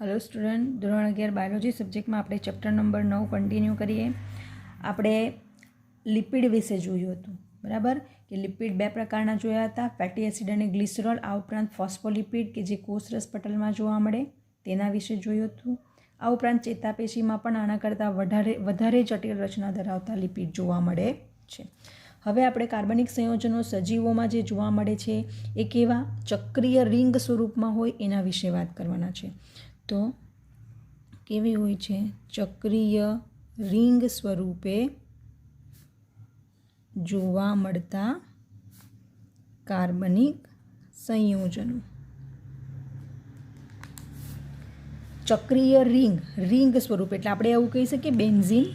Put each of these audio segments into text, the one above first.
Hello student, ધોરણ 11 biology સબ્જેક્ટમાં આપણે chapter number 9 continue કરીએ. આપણે લિપિડ વિશે જોયું હતું, બરાબર? કે લિપિડ બે પ્રકારના જોયા હતા, ફેટી એસિડ અને ગ્લિસરોલ. આ ઉપરાંત ફોસ્ફોલિપિડ કે જે કોષરસ પટલમાં જોવા મળે તેના વિશે જોયું હતું. આ ઉપરાંત ચેતાપેશીમાં પણ આના કરતાં વધારે જટિલ રચના ધરાવતા લિપિડ જોવા મળે છે. હવે આપણે કાર્બનિક સંયોજનો સજીવોમાં જે જોવા મળે છે એ કેવા ચક્રીય રિંગ સ્વરૂપમાં હોય એના વિશે વાત કરવાના છે. તો કેવી હોય છે? ચક્રીય રિંગ સ્વરૂપે જોવા મળતા કાર્બનિક સંયોજનો. ચક્રીય રિંગ સ્વરૂપ એટલે આપણે એવું કહી શકીએ બેન્ઝીન,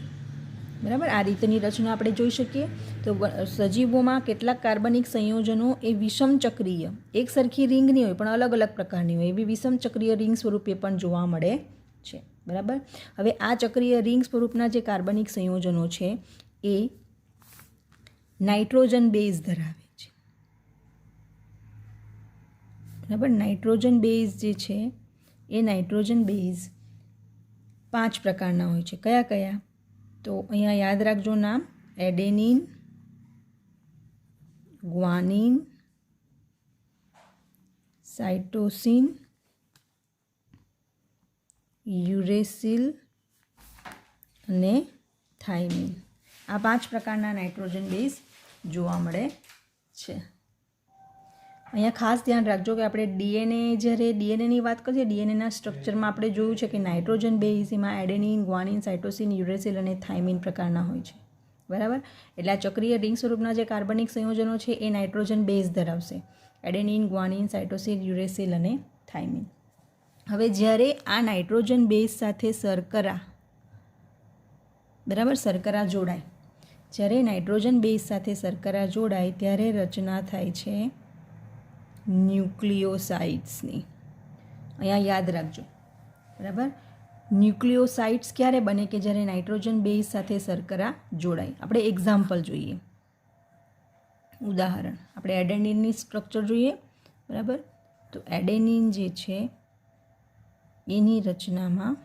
બરાબર? આ રીતની રચના આપણે જોઈ શકીએ. તો સજીવોમાં કેટલાક કાર્બનિક સંયોજનો એ વિષમ ચક્રીય, એક સરખી રિંગ નહીં હોય પણ અલગ અલગ પ્રકારની હોય, એવી વિષમ ચક્રીય રિંગ સ્વરૂપે પણ જોવા મળે છે, બરાબર? હવે આ ચક્રીય રિંગ સ્વરૂપના જે કાર્બનિક સંયોજનો છે એ નાઇટ્રોજન બેઝ ધરાવે છે, બરાબર? નાઇટ્રોજન બેઝ જે છે એ નાઇટ્રોજન બેઝ 5 પ્રકારના હોય છે. કયા કયા? તો અહીંયા યાદ રાખજો નામ: એડેનિન, ગ્વાનિન, સાઇટોસિન, યુરેસિલ અને થાઇમિન. આ 5 પ્રકારના નાઇટ્રોજન બેઝ જોવા મળે છે. અહીંયા ખાસ ધ્યાન રાખજો કે આપણે જ્યારે ડીએનએની વાત કરીએ, ડીએનએના સ્ટ્રક્ચરમાં આપણે જોયું છે કે નાઇટ્રોજન બેઝ એમાં એડેનિન, ગ્વાનિન, સાઇટોસિન, યુરેસિલ અને થાઇમિન પ્રકારના હોય છે, બરાબર? એટલે આ ચક્રીય રિંગ સ્વરૂપના જે કાર્બનિક સંયોજનો છે એ નાઇટ્રોજન બેઝ ધરાવશે: એડેનિન, ગ્વાનિન, સાઇટોસિન, યુરેસિલ અને થાઇમિન. હવે જ્યારે આ નાઇટ્રોજન બેઝ સાથે શર્કરા, બરાબર, શર્કરા જોડાય, જ્યારે નાઇટ્રોજન બેઝ સાથે શર્કરા જોડાય ત્યારે રચના થાય છે ન્યુક્લિયોસાઇડ્સની. અહીંયા યાદ રાખજો, બરાબર? ન્યુક્લિયોસાઇડ્સ ક્યારે બને? કે જ્યારે નાઇટ્રોજન બેઝ સાથે શર્કરા જોડાય. આપણે એક્ઝામ્પલ જોઈએ, ઉદાહરણ. આપણે એડેનિનની સ્ટ્રક્ચર જોઈએ, બરાબર? તો એડેનિન જે છે એની રચનામાં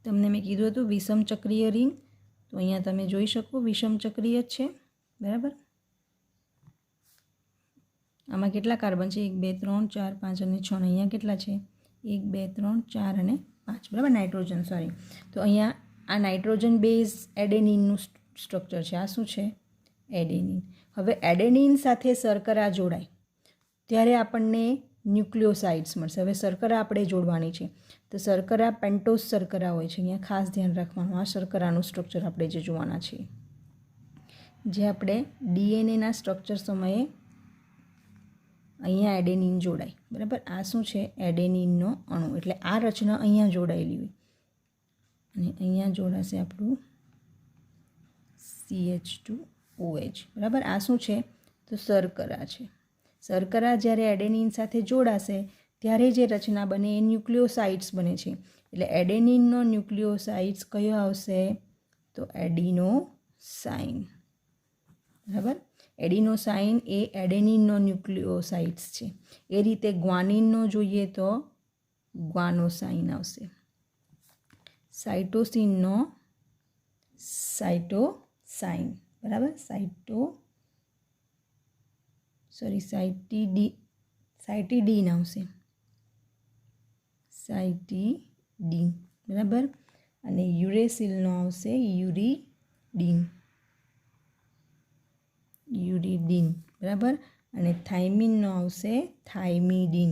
તમને મેં કીધું હતું વિષમ ચક્રીય રિંગ, તો અહીંયા તમે જોઈ શકો વિષમ ચક્રીય જ છે, બરાબર? આમાં કેટલા કાર્બન છે? 1 2 3 4 5 અને 6. અહીંયા કેટલા છે? 1 2 3 4 અને 5, બરાબર? Nitrogen, sorry. તો અહીંયા આ નાઇટ્રોજન બેઝ એડેનિનનું સ્ટ્રક્ચર છે. આ શું છે? એડેનિન. હવે એડેનિન સાથે શર્કરા જોડાય ત્યારે આપણને ન્યુક્લિયોસાઇડ્સ મળશે. હવે શર્કરા આપણે જોડવાની છે, તો શર્કરા પેન્ટોઝ શર્કરા હોય છે. અહીંયા ખાસ ધ્યાન રાખવાનું, આ શર્કરાનું સ્ટ્રક્ચર આપણે જે જોવાના છીએ, જે આપણે ડીએનએના સ્ટ્રક્ચર સમયે અહીંયા એડેનિન જોડાય, બરાબર? આ શું છે? એડેનિનનો અણુ. એટલે આ રચના અહીંયા જોડાયેલી હોય અને અહીંયા જોડાશે આપણું CH2OH, બરાબર? આ શું છે? તો શર્કરા છે. શર્કરા જ્યારે એડેનિન સાથે જોડાશે ત્યારે જે રચના બને એ ન્યુક્લિયોસાઇડ્સ બને છે. એટલે એડેનિનનો ન્યુક્લિયોસાઇડ્સ કયો આવશે? તો એડિનોસાઇન, બરાબર? એડિનોસાઇન એ એડેનિનનો ન્યુક્લિયોસાઇડ્સ છે. એ રીતે ગ્વાનિનનો જોઈએ તો ગ્વાનોસાઇન આવશે. સાઇટોસિનનો સાઇટોસાઇન, બરાબર? સાઇટીડીન આવશે, સાઇટીડીન, બરાબર? અને યુરેસિલનો આવશે યુરિડીન, બરાબર? અને થાઇમિનનો આવશે થાઇમિડીન.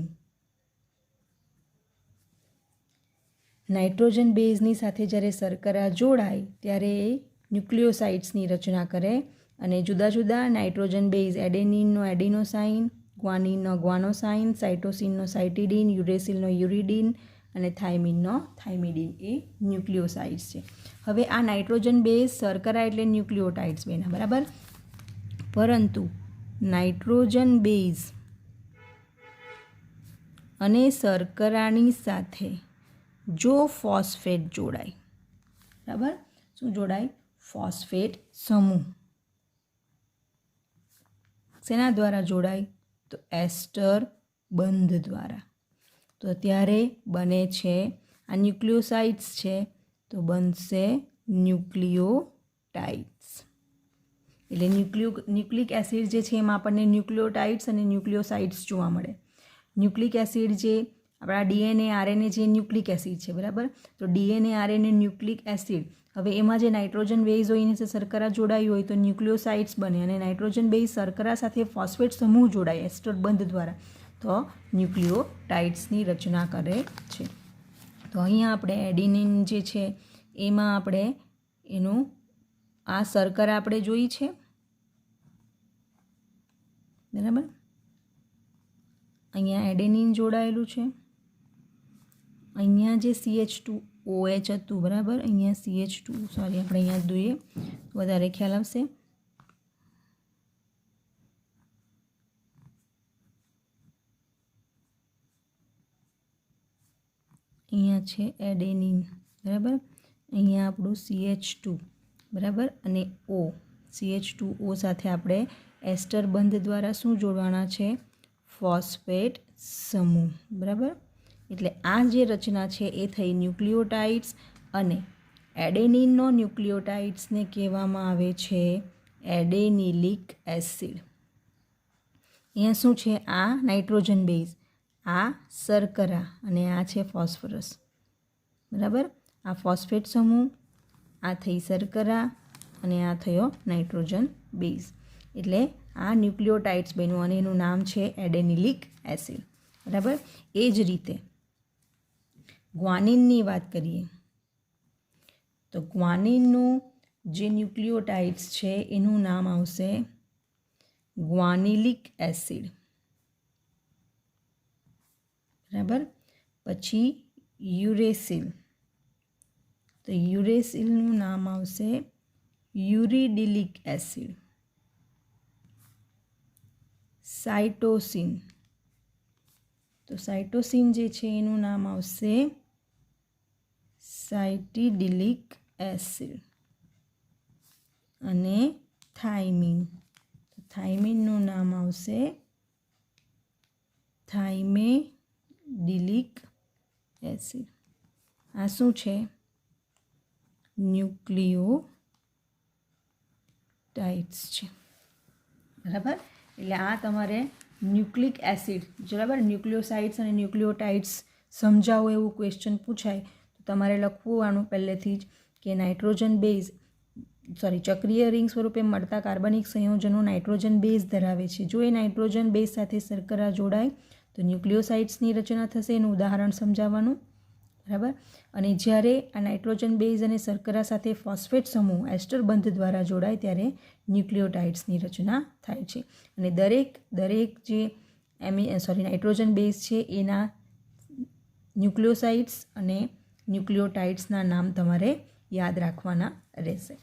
નાઇટ્રોજન બેઝની સાથે જ્યારે શર્કરા જોડાય ત્યારે ન્યુક્લિયોસાઇડ્સની રચના કરે અને જુદા જુદા નાઇટ્રોજન બેઝ એડેનિનનો એડિનોસાઇન, ગ્વાનિનનો ગ્વાનોસાઇન, સાઇટોસિનનો સાઇટીડીન, યુરેસિલનો યુરિડીન અને થાઇમિનનો થાઇમિડીન એ ન્યુક્લિયોસાઇડ્સ છે. હવે આ નાઇટ્રોજન બેઝ શર્કરા એટલે ન્યુક્લિયોટાઇડ્સ બન્યા, બરાબર? પરંતુ નાઇટ્રોજન બેઝ અને શર્કરાની સાથે જો ફોસ્ફેટ જોડાય બરાબર. શું જોડાય? ફોસ્ફેટ સમૂહ. શેના દ્વારા જોડાય? તો એસ્ટર બંધ દ્વારા. તો ત્યારે બને છે આ ન્યુક્લિયોસાઇડ્સ છે તો બનશે ન્યુક્લિયોટાઇડ્સ. એટલે ન્યુક્લિક એસિડ જે છે એમાં આપણને ન્યુક્લિયોટાઇડ્સ અને ન્યુક્લિયોસાઇડ્સ જોવા મળે. ન્યુક્લિક એસિડ જે આપણા ડીએનએ આરએનએ જે ન્યુક્લિક એસિડ છે, બરાબર. તો ડીએનએ આરએનએ ન્યુક્લિક એસિડ, હવે એમાં જે નાઇટ્રોજન બેઝ હોય એની સાથે શર્કરા જોડાઈ હોય તો ન્યુક્લિયોસાઇડ્સ બને, અને નાઇટ્રોજન બેઝ શર્કરા સાથે ફોસ્ફેટ સમૂહ જોડાય એસ્ટર બંધ દ્વારા તો ન્યુક્લિયોટાઇડ્સની રચના કરે છે. તો અહીંયા આપણે એડિનિન જે છે એમાં આપણે એનું આ શર્કરા આપણે જોઈ છે, બરાબર. અહીંયા એડેનિન જોડાયેલું છે, અહીંયા જે CH2OH હતું, બરાબર. અહીંયા CH2 સોરી આપણે અહીંયા જોઈએ વધારે ખ્યાલ આવશે. અહીંયા છે એડેનિન, બરાબર. અહીંયા આપણું CH2, બરાબર, અને O CH2O સાથે આપણે એસ્ટર બંધ દ્વારા શું જોડવાના છે? ફોસ્ફેટ સમૂહ, બરાબર. એટલે આ જે રચના છે એ થઈ ન્યુક્લિયોટાઇડ્સ, અને એડેનિનનો ન્યુક્લિયોટાઇડ્સને કહેવામાં આવે છે એડેનિલિક એસિડ. અહીંયા શું છે? આ નાઇટ્રોજન બેઝ, આ શર્કરા અને આ છે ફોસ્ફરસ, બરાબર. આ ફોસ્ફેટ સમૂહ, આ થઈ શર્કરા અને આ થયો નાઇટ્રોજન બેઝ. એટલે આ ન્યુક્લિયોટાઇડ્સ બન્યું અને એનું નામ છે એડેનિલિક એસિડ, બરાબર. એ જ રીતે ગ્વાનિનની વાત કરીએ તો ગ્વાનિનનું જે ન્યુક્લિયોટાઇડ્સ છે એનું નામ આવશે ગ્વાનિલિક એસિડ, બરાબર. પછી યુરેસિલ, તો યુરેસિલનું નામ આવશે યુરિડિલિક એસિડ. સાઇટોસિન, તો સાઇટોસિન જે છે એનું નામ આવશે સાઇટિડિલિક એસિડ. અને થાઇમિન, તો થાઇમિનનું નામ આવશે થાઇમેડિલિક એસિડ. આ શું છે? ન્યુક્લિયોટાઇડ્સ છે, બરાબર. એટલે આ તમારે ન્યુક્લિક એસિડ, બરાબર, ન્યુક્લિયોસાઇડ્સ અને ન્યુક્લિયોટાઇડ્સ સમજાવો એવું ક્વેશ્ચન પૂછાય તો તમારે લખવું આનું પહેલેથી જ કે નાઇટ્રોજન બેઝ ચક્રીય રિંગ સ્વરૂપે મળતા કાર્બનિક સંયોજનો નાઇટ્રોજન બેઝ ધરાવે છે. જો એ નાઇટ્રોજન બેઝ સાથે શર્કરા જોડાય તો ન્યુક્લિયોસાઇડ્સની રચના થશે. એનું ઉદાહરણ સમજાવવાનું, બરાબર. અને જ્યારે આ નાઇટ્રોજન બેઝ અને શર્કરા સાથે ફોસ્ફેટ સમૂહ એસ્ટર બંધ દ્વારા જોડાય ત્યારે ન્યુક્લિયોટાઇડ્સની રચના થાય છે. અને દરેક જે નાઇટ્રોજન બેઝ છે એના ન્યુક્લિયોસાઇડ્સ અને ન્યુક્લિયોટાઇડ્સના નામ તમારે યાદ રાખવાના રહેશે.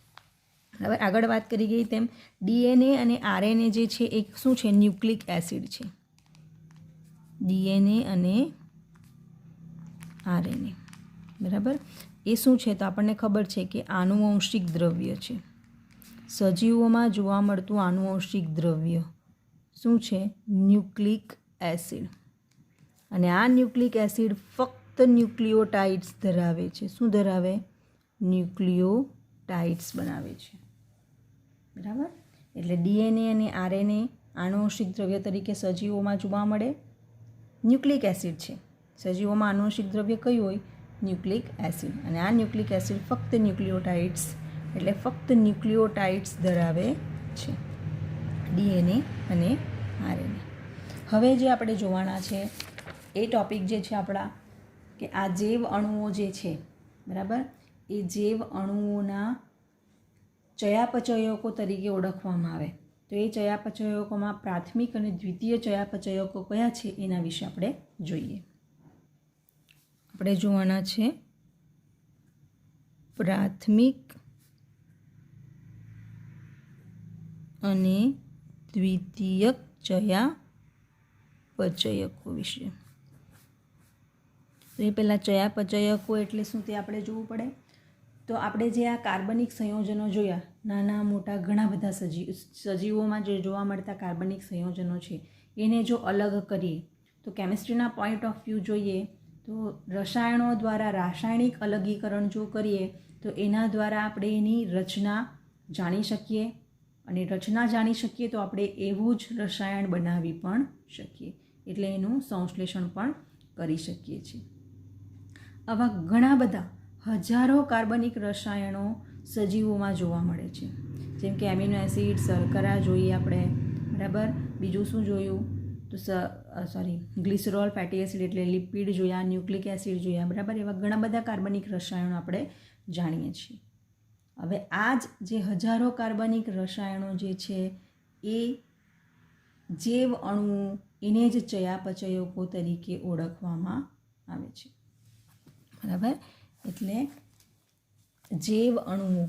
હવે આગળ વાત કરી ગઈ તેમ ડીએનએ અને આરએનએ જે છે એ શું છે? ન્યુક્લિક એસિડ છે. ડીએનએ અને આરએનએ, બરાબર. એ શું છે? તો આપણને ખબર છે કે આનુવંશિક દ્રવ્ય છે. સજીવોમાં જોવા મળતું આનુવંશિક દ્રવ્ય શું છે? Nucleic acid. અને આ ન્યુક્લિક એસિડ ફક્ત ન્યુક્લિયોટાઇડ્સ ધરાવે છે. શું ધરાવે? ન્યુક્લિયોટાઇડ્સ બનાવે છે, બરાબર. એટલે ડીએનએ અને આરએનએ આનુવંશિક દ્રવ્ય તરીકે સજીવોમાં જોવા મળે, ન્યુક્લિક એસિડ છે. સજીવોમાં આનુવંશિક દ્રવ્ય કયું હોય? Nucleic acid. અને આ ન્યુક્લિક એસિડ ફક્ત ન્યુક્લિયોટાઇડ્સ એટલે ફક્ત ન્યુક્લિયોટાઇડ્સ ધરાવે છે, ડીએનએ અને આરએનએ. હવે જે આપણે જોવાના છે એ ટૉપિક જે છે આપણા કે આ જૈવ અણુઓ જે છે, બરાબર, એ જૈવ અણુઓના ચયાપચયકો તરીકે ઓળખવામાં આવે. તો એ ચયાપચયકોમાં પ્રાથમિક અને દ્વિતીય ચયાપચયકો કયા છે એના વિશે આપણે જોઈએ. આપણે જોવાના છે પ્રાથમિક અને દ્વિતીયક ચયાપચયકો વિશે. તો એ પહેલાં ચયાપચયકો એટલે શું તે આપણે જોવું પડે. તો આપણે જે આ કાર્બનિક સંયોજનો જોયા, નાના મોટા ઘણા બધા સજીવોમાં જે જોવા મળતા કાર્બનિક સંયોજનો છે એને જો અલગ કરીએ તો કેમિસ્ટ્રીના પોઈન્ટ ઓફ વ્યૂ જોઈએ તો રસાયણો દ્વારા રાસાયણિક અલગીકરણ જો કરીએ તો એના દ્વારા આપણે એની રચના જાણી શકીએ, અને રચના જાણી શકીએ તો આપણે એવું જ રસાયણ બનાવી પણ શકીએ, એટલે એનું સંશ્લેષણ પણ કરી શકીએ છીએ. આવા ઘણા બધા હજારો કાર્બનિક રસાયણો સજીવોમાં જોવા મળે છે, જેમ કે એમિનો એસિડ, શર્કરા જોઈએ આપણે, બરાબર. બીજું શું જોયું તો ગ્લિસરોલ, ફેટી એસિડ એટલે લિપિડ જોયા, ન્યુક્લિક એસિડ જોયા, બરાબર. એવા ઘણા બધા કાર્બનિક રસાયણો આપણે જાણીએ છીએ. હવે આ જ જે હજારો કાર્બનિક રસાયણો જે છે એ જૈવ અણુઓ એને જ ચયાપચયકો તરીકે ઓળખવામાં આવે છે, બરાબર. એટલે જૈવ અણુઓ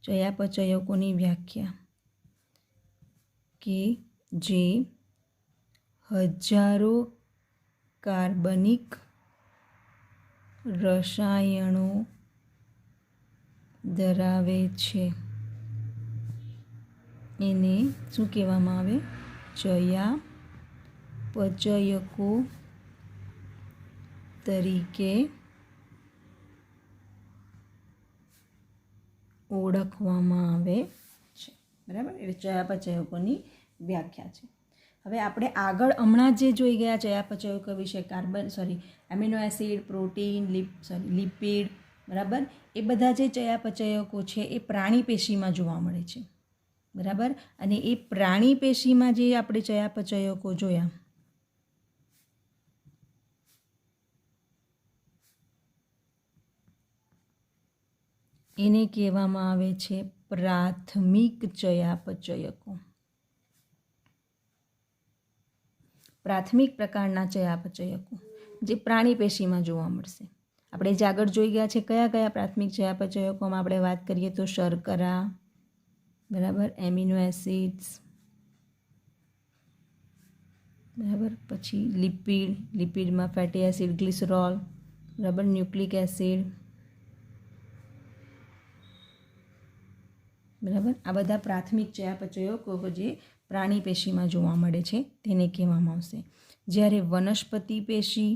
ચયાપચયકોની વ્યાખ્યા કે જે હજારો કાર્બનિક રસાયણો ધરાવે છે એને શું કહેવામાં આવે? ચયાપચયકો તરીકે ઓળખવામાં આવે છે, બરાબર. એટલે ચયાપચયકોની વ્યાખ્યા છે. હવે આપણે આગળ હમણાં જે જોઈ ગયા ચયાપચયકો વિશે, એમિનો એસિડ, પ્રોટીન, લિપિડ, બરાબર. એ બધા જે ચયાપચયકો છે એ પ્રાણી પેશીમાં જોવા મળે છે, બરાબર. અને એ પ્રાણી પેશીમાં જે આપણે ચયાપચયકો જોયા એને કહેવામાં આવે છે પ્રાથમિક ચયાપચયકો. પ્રાથમિક પ્રકારના ચયાપચયકો જે પ્રાણી પેશીમાં જોવા મળશે. આપણે જે આગળ જોઈ ગયા છે કયા કયા પ્રાથમિક ચયાપચયકોમાં આપણે વાત કરીએ તો શર્કરા, બરાબર, એમિનો એસિડ્સ, બરાબર, પછી લિપિડમાં ફેટી એસિડ, ગ્લિસરોલ, બરાબર, ન્યુક્લિક એસિડ, બરાબર. આ બધા પ્રાથમિક ચયાપચયકો જે પ્રાણી પેશીમાં જોવા મળે છે તેને કહેવામાં આવશે. જ્યારે વનસ્પતિ પેશી,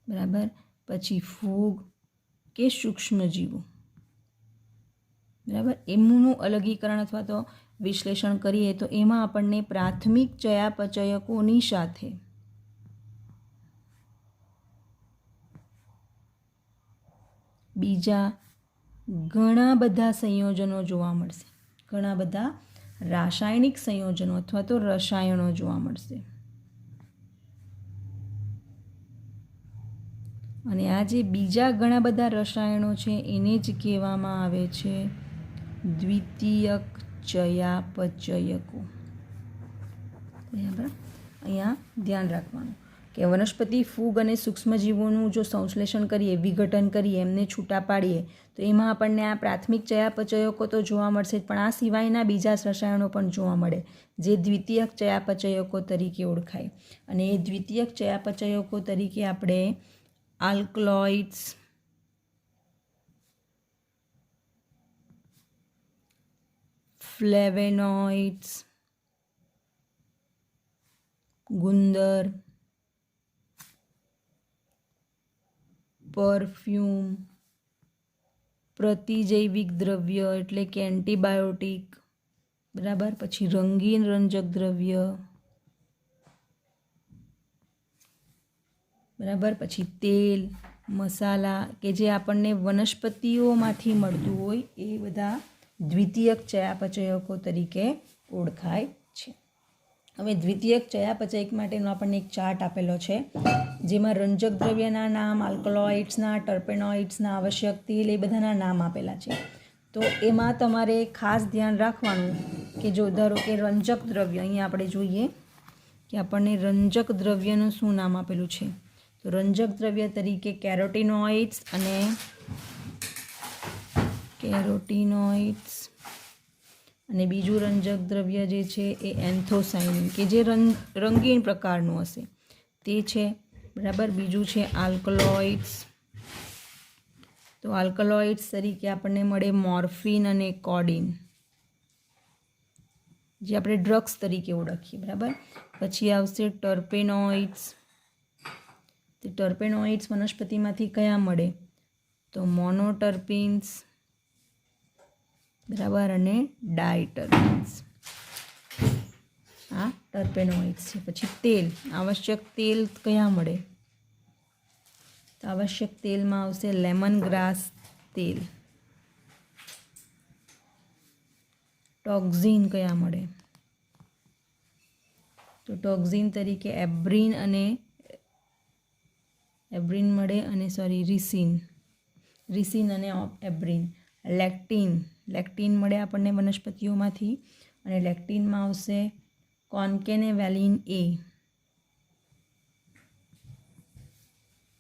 બરાબર, પછી ફૂગ કે સૂક્ષ્મજીવો, બરાબર, એમનું અલગીકરણ અથવા તો વિશ્લેષણ કરીએ તો એમાં આપણને પ્રાથમિક ચયાપચયકોની સાથે બીજા ઘણા બધા સંયોજનો જોવા મળશે, ઘણા બધા રાસાયણિક સંયોજનો અથવા તો રસાયણો જોવા મળશે. અને આ જે બીજા ઘણા બધા રસાયણો છે એને જ કહેવામાં આવે છે દ્વિતીયક ચયાપચયકો, બરાબર. અહીંયા ધ્યાન રાખવાનું કે વનસ્પતિ, ફૂગ અને સૂક્ષ્મજીવોનું જો સંશ્લેષણ કરીએ, વિઘટન કરીએ, એમને છૂટા પાડીએ તો એમાં આપણને આ પ્રાથમિક ચયાપચયકો તો જોવા મળશે જ, પણ આ સિવાયના બીજા રસાયણો પણ જોવા મળે જે દ્વિતીયક ચયાપચયકો તરીકે ઓળખાય. અને એ દ્વિતીયક ચયાપચયકો તરીકે આપણે આલ્કલોઇડ્સ, ફ્લેવેનોઇડ્સ, ગુંદર, પરફ્યુમ, પ્રતિજૈવિક દ્રવ્ય એટલે કે એન્ટીબાયોટિક, બરાબર, પછી રંગીન રંજક દ્રવ્ય, બરાબર, પછી તેલ, મસાલા કે જે આપણને વનસ્પતિઓમાંથી મળતું હોય એ બધા દ્વિતીયક ચયાપચયકો તરીકે ઓળખાય છે. હવે દ્વિતીયક ચયાપચયક માટેનો આપણને એક ચાર્ટ આપેલો છે જેમાં રંજક દ્રવ્યના નામ, આલ્કલોઇડ્સના, ટર્પેનોઇડ્સના, આવશ્યક તેલ એ બધાના નામ આપેલા છે. તો એમાં તમારે ખાસ ધ્યાન રાખવાનું કે જો ધારો કે રંજક દ્રવ્ય, અહીંયા આપણે જોઈએ કે આપણને રંજક દ્રવ્યનું શું નામ આપેલું છે. તો રંજક દ્રવ્ય તરીકે કેરોટીનોઇડ્સ અને બીજું રંજક દ્રવ્ય જે છે એ એન્થોસાયનિન કે જે રંગીન પ્રકારનું હશે તે છે, બરાબર. બીજું છે આલ્કલોઇડ્સ. તો આલ્કલોઇડ્સ તરીકે આપણને મળે મોર્ફિન અને કોડિન, જે આપણે ડ્રગ્સ તરીકે ઓળખીએ. બરાબર. પછી આવશે ટર્પેનોઇડ્સ. તો ટર્પેનોઇડ્સ વનસ્પતિમાંથી કયા મળે? તો મોનોટર્પિન્સ, બરાબર, અને ડાયટર્પિન્સ. આ ટર્પેનોઇડ્સ છે. પછી તેલ, આવશ્યક તેલ કયા મળે? તો આવશ્યક તેલમાં આવશે લેમન ગ્રાસ તેલ. ટોક્ઝિન કયા મળે? તો ટોક્ઝિન તરીકે એબ્રિન મળે, અને રિસિન અને એબ્રિન. લેક્ટિન મળે આપણને વનસ્પતિઓમાંથી, અને લેક્ટિનમાં આવશે કોન્કેનેવેલિન એ.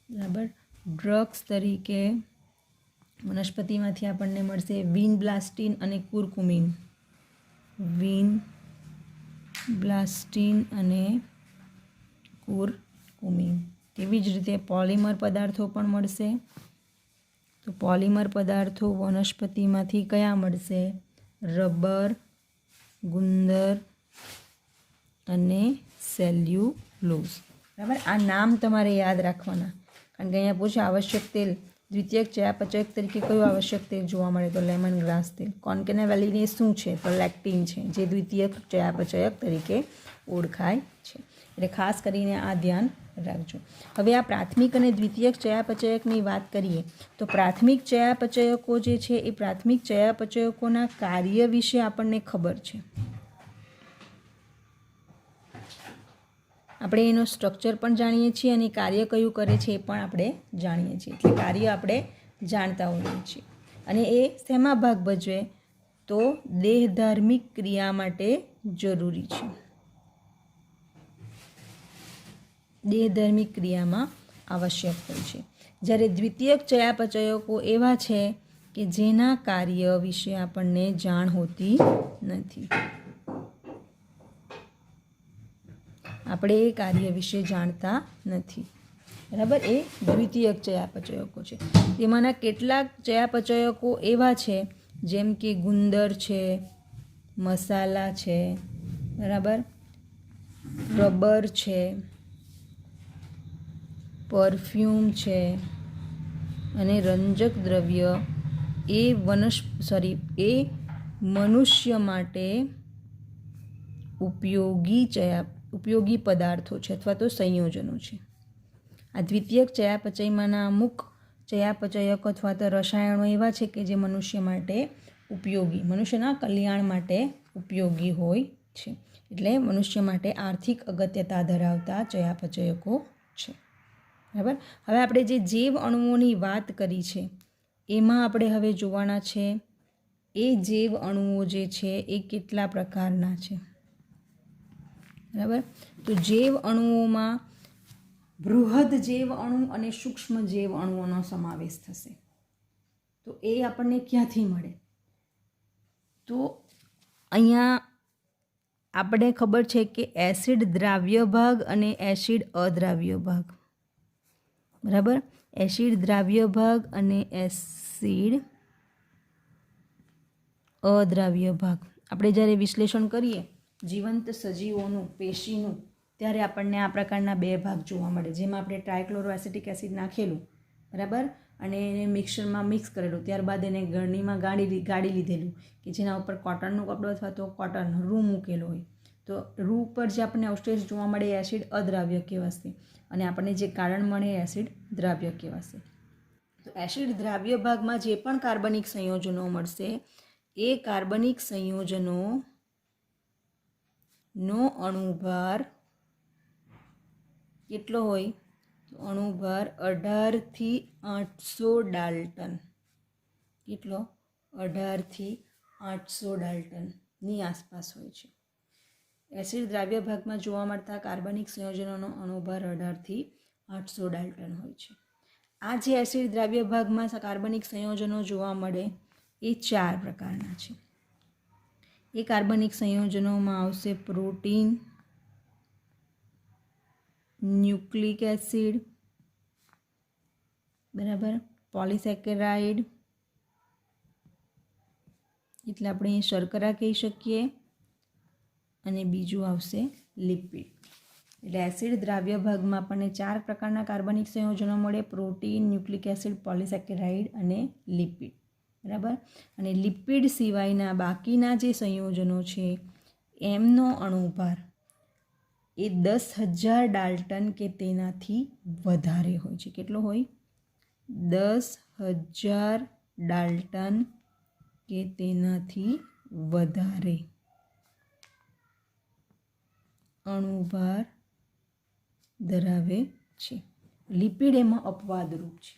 બરાબર. ડ્રગ્સ તરીકે વનસ્પતિમાંથી આપણને મળશે વિનબ્લાસ્ટિન અને કુર્કુમિન. તેવી જ રીતે પોલિમર પદાર્થો પણ મળશે. તો પોલિમર પદાર્થો વનસ્પતિમાંથી કયા મળશે? રબર, ગુંદર અને સેલ્યુલોઝ. બરાબર. આ નામ તમારે યાદ રાખવાના, કારણ કે અહીંયા પૂછે આવશ્યક તેલ દ્વિતીયક ચયાપચયક તરીકે કયું આવશ્યક તેલ જોવા મળે? તો લેમન ગ્રાસ તેલ. કોન્કેનેવેલિન એ શું છે? તો લેક્ટિન છે, જે દ્વિતીયક ચયાપચયક તરીકે ઓળખાય છે. એટલે ખાસ કરીને આ ધ્યાન રાખજો. હવે આ પ્રાથમિક અને દ્વિતીયક ચયાપચયકની વાત કરીએ તો પ્રાથમિક ચયાપચયકો જે છે એ પ્રાથમિક ચયાપચયકોના કાર્ય વિશે આપણને ખબર છે. આપણે એનો સ્ટ્રક્ચર પણ જાણીએ છીએ અને કાર્ય કયું કરે છે એ પણ આપણે જાણીએ છીએ. એટલે કાર્ય આપણે જાણતા હોઈએ છીએ. અને એ શેમાં ભાગ ભજવે? તો દેહધાર્મિક ક્રિયા માટે જરૂરી છે. દેહધાર્મિક ક્રિયામાં આવશ્યક હોય છે. જ્યારે દ્વિતીયક ચયાપચયકો એવા છે કે જેના કાર્ય વિશે આપણને જાણ હોતી નથી. આપણે એ કાર્ય વિશે જાણતા નથી. બરાબર. એ દ્વિતીયક ચયાપચયકો છે. તેમાંના કેટલાક ચયાપચયકો એવા છે જેમ કે ગુંદર છે, મસાલા છે, બરાબર, રબર છે, પરફ્યુમ છે, અને રંજક દ્રવ્ય એ મનુષ્ય માટે ઉપયોગી પદાર્થો છે અથવા તો સંયોજનો છે. આ દ્વિતીયક ચયાપચયમાંના અમુક ચયાપચયકો અથવા તો રસાયણો એવા છે કે જે મનુષ્ય માટે મનુષ્યના કલ્યાણ માટે ઉપયોગી હોય છે. એટલે મનુષ્ય માટે આર્થિક અગત્યતા ધરાવતા ચયાપચયકો છે. બરાબર. હવે આપણે જે જૈવ અણુઓની વાત કરી છે એમાં આપણે હવે જોવાના છે એ જૈવ અણુઓ જે છે એ કેટલા પ્રકારના છે. બરાબર. તો જૈવ અણુઓમાં બૃહદ જૈવ અણુ અને સૂક્ષ્મ જૈવ અણુઓનો સમાવેશ થશે. તો એ આપણને ક્યાંથી મળે? તો અહીંયા આપણે ખબર છે કે એસિડ દ્રાવ્ય ભાગ અને એસિડ અદ્રાવ્ય ભાગ. બરાબર. એસિડ દ્રાવ્ય ભાગ અને એસિડ અદ્રાવ્ય ભાગ. આપણે જ્યારે વિશ્લેષણ કરીએ જીવંત સજીવોનું, પેશીનું, ત્યારે આપણને આ પ્રકારના બે ભાગ જોવા મળે, જેમાં આપણે ટ્રાયક્લોરોએસિટિક એસિડ નાખેલું, બરાબર, અને એને મિક્સરમાં મિક્સ કરેલું, ત્યારબાદ એને ગરણીમાં ગાળી લીધેલું કે જેના ઉપર કોટનનું કપડું અથવા તો કોટન રૂ મૂકેલો હોય. તો રૂ પર જે આપણને અવશેષ જોવા મળે એ એસિડ અદ્રાવ્ય કહેવાશે, અને આપણને જે કારણ મળે એ એસિડ દ્રાવ્ય કહેવાશે. તો એસિડ દ્રાવ્ય ભાગમાં જે પણ કાર્બનિક સંયોજનો મળશે એ કાર્બનિક સંયોજનોનો અણુભાર કેટલો હોય? તો અણુભાર 18 થી 800 ડાલ્ટન. કેટલો? 18 થી 800 ડાલ્ટનની આસપાસ હોય છે. એસિડ દ્રાવ્ય ભાગમાં જોવા મળતા કાર્બનિક સંયોજનોનો અણુભાર 18 થી 800 ડાલ્ટન હોય છે. આ જે એસિડ દ્રાવ્ય ભાગમાં કાર્બનિક સંયોજનો જોવા મળે એ 4 પ્રકારના છે. એ કાર્બનિક સંયોજનોમાં આવશે પ્રોટીન, ન્યુક્લિક એસિડ, બરાબર. પોલિસેકેરાઇડ એટલે આપણે શર્કરા કહી શકીએ, અને બીજું આવશે લિપિડ. એટલે એસિડ દ્રાવ્ય ભાગમાં આપણને 4 પ્રકારના કાર્બનિક સંયોજનો મળે: પ્રોટીન, ન્યુક્લિક એસિડ, પોલિસેકેરાઇડ અને લિપિડ. બરાબર. અને લિપિડ સિવાયના બાકીના જે સંયોજનો છે એમનો અણુભાર એ 10,000 ડાલ્ટન કે તેનાથી વધારે હોય છે. કેટલો હોય? 10,000 ડાલ્ટન કે તેનાથી વધારે અણુભાર ધરાવે છે. લિપિડ એમાં અપવાદરૂપ છે.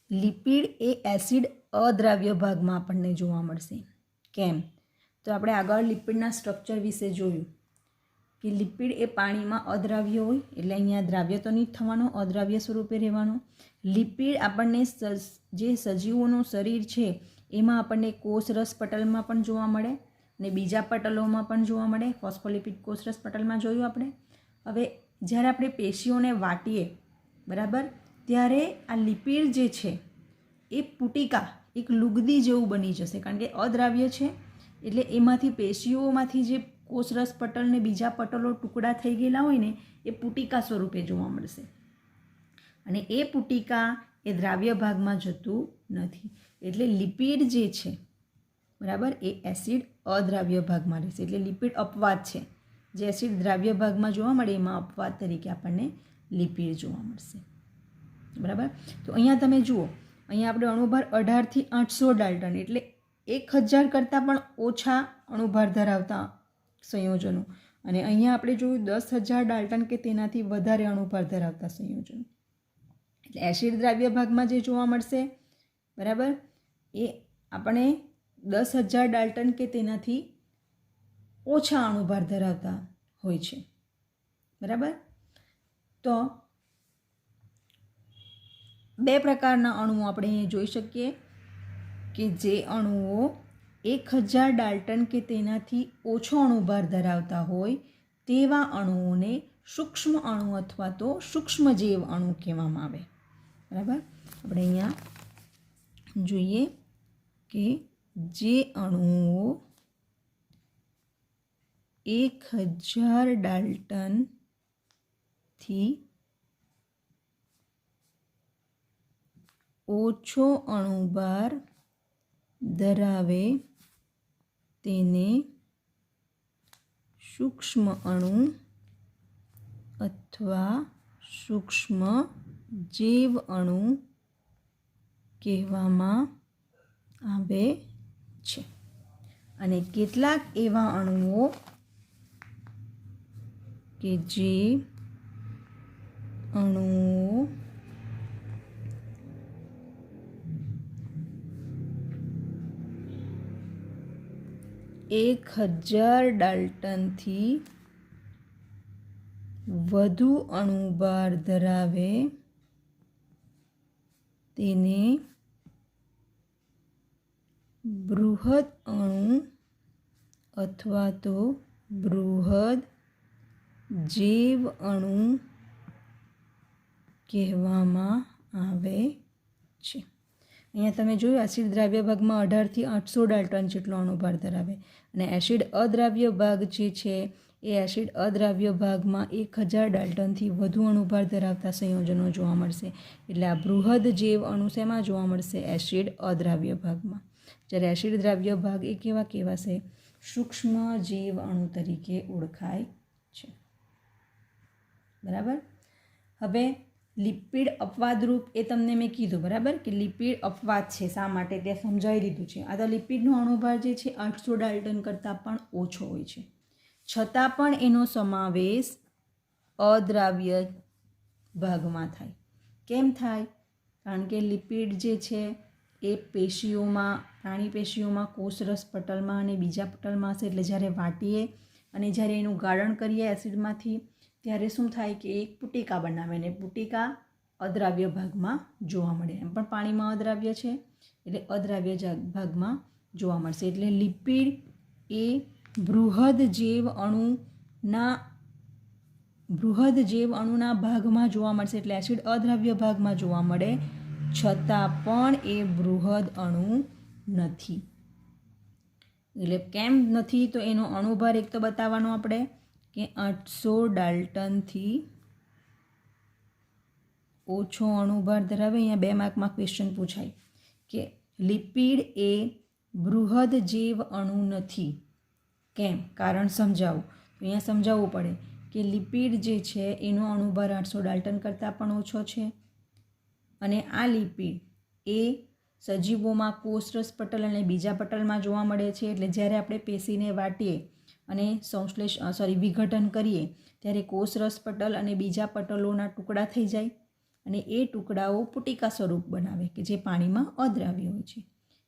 લિપિડ એ એસિડ અદ્રાવ્ય ભાગમાં આપણને જોવા મળશે. કેમ? તો આપણે આગળ લિપિડના સ્ટ્રક્ચર વિશે જોયું કે લિપિડ એ પાણીમાં અદ્રાવ્ય હોય, એટલે અહીંયા દ્રાવ્ય તો નહીં થવાનો, અદ્રાવ્ય સ્વરૂપે રહેવાનો. લિપિડ આપણને જે સજીવોનું શરીર છે એમાં આપણને કોષરસ પટલમાં પણ જોવા મળે અને બીજા પટલોમાં પણ જોવા મળે. ફોસ્ફોલિપિડ કોષરસ પટલમાં જોયું આપણે. હવે જ્યારે આપણે પેશીઓને વાટીએ, બરાબર, ત્યારે આ લિપિડ જે છે એ પુટિકા, એક લુગદી જેવું બની જશે, કારણ કે અદ્રાવ્ય છે. એટલે એમાંથી પેશીઓમાંથી જે કોષરસ પટલ ને બીજા પટલો ટુકડા થઈ ગયેલા હોય ને એ પુટિકા સ્વરૂપે જોવા મળશે. અને એ પુટિકા એ દ્રાવ્ય ભાગમાં જતું નથી. એટલે લિપિડ જે છે, બરાબર, એ એસિડ અદ્રાવ્ય ભાગમાં રહેશે. એટલે લિપિડ અપવાદ છે. જે એસિડ દ્રાવ્ય ભાગમાં જોવા મળે એમાં અપવાદ તરીકે આપણને લિપિડ જોવા મળશે. બરાબર. તો અહીંયા તમે જુઓ, અહીંયા આપણે અણુભાર 18થી 800 ડાલ્ટન, એટલે 1000 કરતાં પણ ઓછા અણુભાર ધરાવતા સંયોજનો, અને અહીંયા આપણે જોયું 10,000 ડાલ્ટન કે તેનાથી વધારે અણુભાર ધરાવતા સંયોજનો. એટલે એસિડ દ્રાવ્ય ભાગમાં જે જોવા મળશે, બરાબર, એ આપણે 10,000 ડાલ્ટન કે તેનાથી ઓછા અણુભાર ધરાવતા હોય છે. બરાબર. તો 2 પ્રકારના અણુઓ આપણે અહીંયા જોઈ શકીએ કે જે અણુઓ 1000 ડાલ્ટન કે તેનાથી ઓછો અણુભાર ધરાવતા હોય તેવા અણુઓને સૂક્ષ્મ અણુ અથવા તો સૂક્ષ્મજીવ અણુ કહેવામાં આવે. બરાબર. આપણે અહીંયા જોઈએ કે જે અણુઓ 1000 ડાલ્ટનથી ઓછો અણુભાર ધરાવે તેને સૂક્ષ્મ અણુ અથવા સૂક્ષ્મ જીવ અણુ કહેવામાં આવે છે. અને કેટલાક એવા અણુઓ કે જે અણુઓ 1000 ડાલ્ટનથી વધુ અણુભાર ધરાવે તેને બૃહદ અણુ અથવા તો બૃહદ જીવ અણુ કહેવામાં આવે છે. અહીંયા તમે જોયું એસિડ દ્રાવ્ય ભાગમાં 18થી 800 ડાલ્ટન જેટલો અણુભાર ધરાવે, અને એસિડ અદ્રાવ્ય ભાગ જે છે એ એસિડ અદ્રાવ્ય ભાગમાં 1000 ડાલ્ટનથી વધુ અણુભાર ધરાવતા સંયોજનો જોવા મળશે. એટલે આ બૃહદ જીવ અણુ શેમાં જોવા મળશે? એસિડ અદ્રાવ્ય ભાગમાં. જ્યારે એસિડ દ્રાવ્ય ભાગ એ કેવા કહેવાશે? સૂક્ષ્મ જીવ અણુ તરીકે ઓળખાય છે. બરાબર. હવે લિપિડ અપવાદરૂપ એ તમને મેં કીધું, બરાબર, કે લિપિડ અપવાદ છે. શા માટે તે સમજાવી દીધું છે. આ તો લિપિડનો અણુભાર જે છે 800 ડાલ્ટન કરતાં પણ ઓછો હોય છે, છતાં પણ એનો સમાવેશ અદ્રાવ્ય ભાગમાં થાય. કેમ થાય? કારણ કે લિપિડ જે છે એ પેશીઓમાં, પ્રાણી પેશીઓમાં કોષરસ પટલમાં અને બીજા પટલમાં હશે. એટલે જ્યારે વાટીએ અને જ્યારે એનું ગાળણ કરીએ એસિડમાંથી, ત્યારે શું થાય કે એક પુટિકા બનાવે, અને પુટિકા અદ્રાવ્ય ભાગમાં જોવા મળે. એમ પણ પાણીમાં અદ્રાવ્ય છે, એટલે અદ્રાવ્ય ભાગમાં જોવા મળશે. એટલે લિપિડ એ બૃહદ જીવ અણુના બૃહદ જીવ અણુના ભાગમાં જોવા મળશે, એટલે એસિડ અદ્રાવ્ય ભાગમાં જોવા મળે છતાં પણ એ બૃહદ અણુ નથી. એટલે કેમ નથી, તો એનો અણુભાર એક તો બતાવવાનો આપણે કે 800 ડાલ્ટનથી ઓછો અણુભાર ધરાવે. અહીંયા 2 માર્કમાં ક્વેશ્ચન પૂછાય કે લિપિડ એ બૃહદ જૈવ અણુ નથી. કેમ? કારણ સમજાવું. તો અહીંયા સમજાવવું પડે કે લિપિડ જે છે એનો અણુભાર 800 ડાલ્ટન કરતાં પણ ઓછો છે અને આ લિપિડ એ સજીવોમાં કોષરસ પટલ અને બીજા પટલમાં જોવા મળે છે. એટલે જ્યારે આપણે પેશીને વાટીએ અને વિઘટન કરીએ ત્યારે કોષરસ પટલ અને બીજા પટલોના ટુકડા થઈ જાય અને એ ટુકડાઓ પુટિકા સ્વરૂપ બનાવે કે જે પાણીમાં અદ્રાવ્ય હોય છે.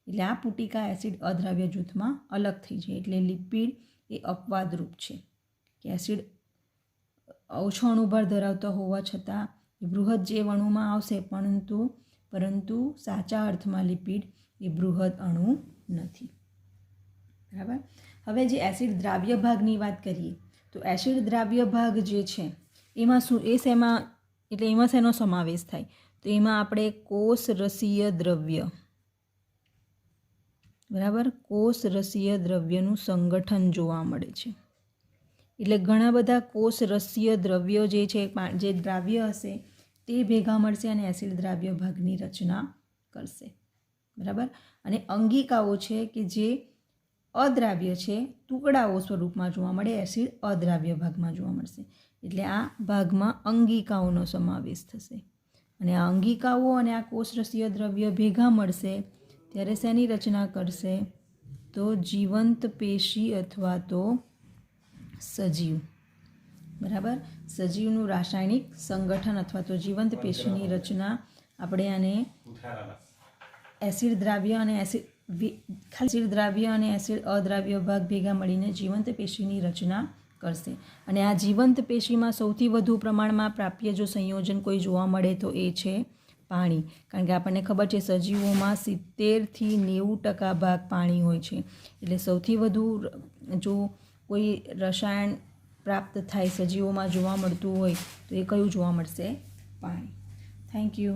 એટલે આ પુટિકા એસિડ અદ્રાવ્ય જૂથમાં અલગ થઈ જાય. એટલે લિપિડ એ અપવાદરૂપ છે કે એસિડ ઓછો અણુભાર ધરાવતો હોવા છતાં બૃહદ જૈવ અણુમાં આવશે, પરંતુ સાચા અર્થમાં લિપિડ એ બૃહદ અણુ નથી. બરાબર. હવે જે એસિડ દ્રાવ્ય ભાગની વાત કરીએ તો એસિડ દ્રાવ્ય ભાગ જે છે એમાં એમાં શેનો સમાવેશ થાય, તો એમાં આપણે કોષરસીય દ્રવ્ય, બરાબર, કોષરસીય દ્રવ્યનું સંગઠન જોવા મળે છે. એટલે ઘણા બધા કોષરસીય દ્રવ્યો જે છે, જે દ્રાવ્ય હશે તે ભેગા મળશે અને એસિડ દ્રાવ્ય ભાગની રચના કરશે. બરાબર. અને અંગિકાઓ છે કે જે અદ્રાવ્ય છે, ટુકડાઓ સ્વરૂપમાં જોવા મળે, એસિડ અદ્રાવ્ય ભાગમાં જોવા મળશે. એટલે આ ભાગમાં અંગિકાઓનો સમાવેશ થશે. અને આ અંગિકાઓ અને આ કોષરસીય દ્રવ્ય ભેગા મળશે ત્યારે શેની રચના કરશે, તો જીવંત પેશી અથવા તો સજીવ. બરાબર. સજીવનું રાસાયણિક સંગઠન અથવા તો જીવંત પેશીની રચના આપણે આને એસિડ દ્રાવ્ય અને એસિડ અદ્રાવ્ય ભાગ ભેગા મળીને જીવંત પેશીની રચના કરશે. અને આ જીવંત પેશીમાં સૌથી વધુ પ્રમાણમાં પ્રાપ્ય જો સંયોજન કોઈ જોવા મળે તો એ છે પાણી. કારણ કે આપણને ખબર છે સજીવોમાં 70થી 90% ભાગ પાણી હોય છે. એટલે સૌથી વધુ જો કોઈ રસાયણ પ્રાપ્ત થાય સજીવોમાં જોવા મળતું હોય તો એ કયું જોવા મળશે? પાણી. Thank you.